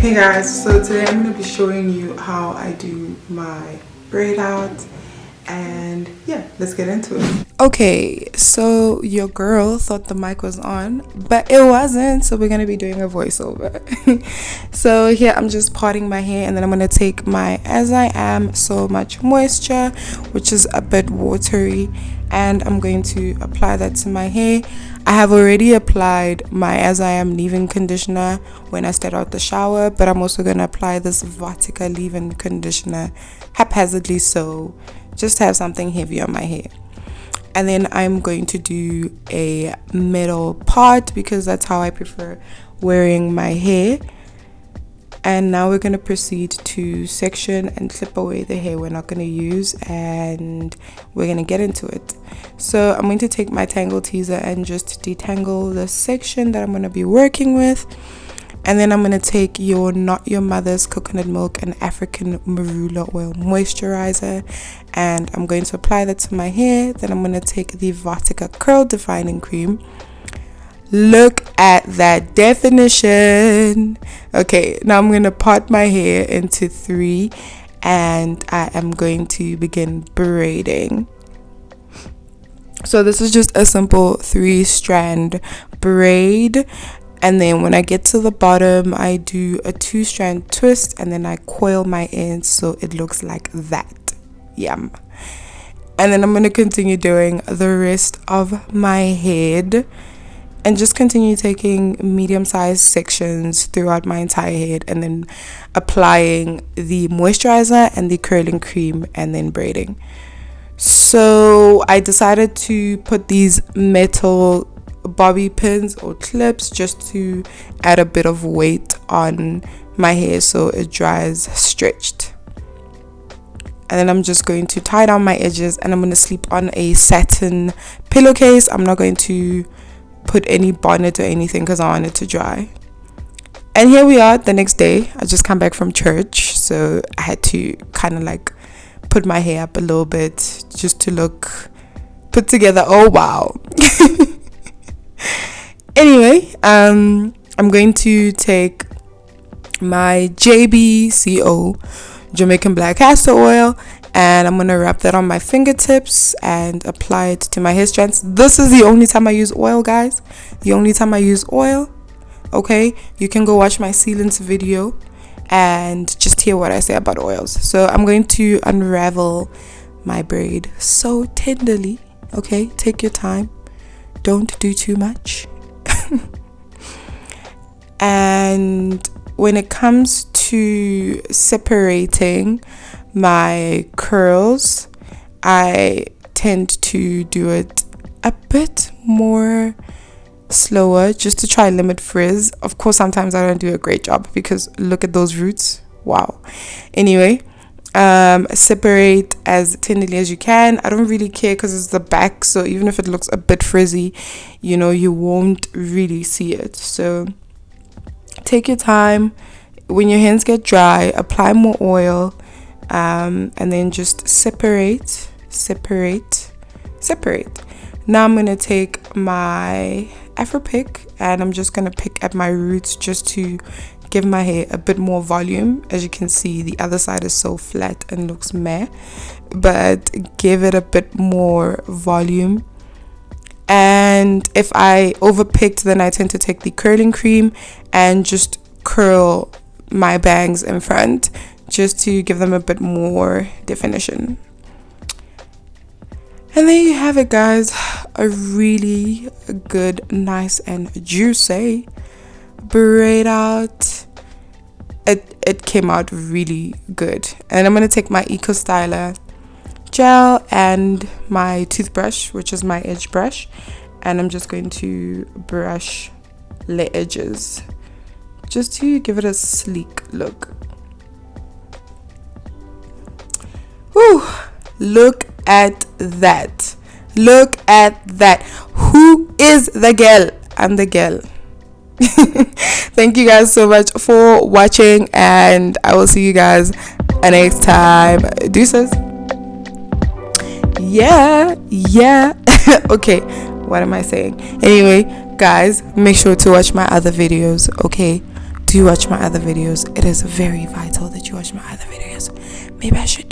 Hey guys, so today I'm going to be showing you how I do my braid out, and yeah, let's get into it. Okay, so your girl thought the mic was on, but it wasn't, so we're going to be doing a voiceover. So here I'm just parting my hair, and then I'm going to take my As I Am So Much Moisture, which is a bit watery, and I'm going to apply that to my hair. I have already applied my As I Am leave-in conditioner when I start out the shower, but I'm also going to apply this Vatica leave-in conditioner haphazardly, so just to have something heavy on my hair. And then I'm going to do a middle part because that's how I prefer wearing my hair. And now we're going to proceed to section and clip away the hair we're not going to use, and we're going to get into it. So I'm going to take my tangle teaser and just detangle the section that I'm going to be working with. And then I'm going to take your Not Your Mother's Coconut Milk and African Marula Oil Moisturizer, and I'm going to apply that to my hair. Then I'm going to take the Vatica Curl Defining Cream. Look at that definition. Okay, now I'm going to part my hair into 3, and I am going to begin braiding. So this is just a simple 3-strand braid, and then when I get to the bottom I do a 2-strand twist, and then I coil my ends so it looks like that. Yum. And then I'm going to continue doing the rest of my head, and just continue taking medium-sized sections throughout my entire head, and then applying the moisturizer and the curling cream, and then braiding. So I decided to put these metal bobby pins or clips just to add a bit of weight on my hair so it dries stretched. And then I'm just going to tie down my edges, and I'm going to sleep on a satin pillowcase. I'm not going to put any bonnet or anything because I want it to dry. And here we are the next day. I just come back from church, so I had to kind of like put my hair up a little bit just to look put together. Oh wow. Anyway, I'm going to take my JBCO Jamaican Black Castor Oil, and I'm going to wrap that on my fingertips and apply it to my hair strands. This is the only time I use oil, guys. The only time I use oil. Okay, you can go watch my sealants video and just hear what I say about oils. So I'm going to unravel my braid so tenderly. Okay, take your time. Don't do too much. And when it comes to separating my curls, I tend to do it a bit more slower just to try limit frizz. Of course, sometimes I don't do a great job because look at those roots. Wow. Anyway, separate as tenderly as you can. I don't really care because it's the back, so even if it looks a bit frizzy, you know, you won't really see it. So take your time. When your hands get dry, apply more oil, and then just separate. Now I'm going to take my afro pick, and I'm just going to pick at my roots just to give my hair a bit more volume. As you can see, the other side is so flat and looks meh, but give it a bit more volume. And if I overpicked, then I tend to take the curling cream and just curl my bangs in front just to give them a bit more definition. And there you have it, guys. A really good, nice and juicy braid out. It came out really good. And I'm going to take my Eco Styler gel and my toothbrush, which is my edge brush, and I'm just going to brush the edges just to give it a sleek look. Whew, look at that. Look at that. Who is the girl? I'm the girl. Thank you guys so much for watching, and I will see you guys next time. Deuces. Yeah. Okay, what am I saying? Anyway, guys, make sure to watch my other videos. Okay, do watch my other videos. It is very vital that you watch my other videos. Maybe I should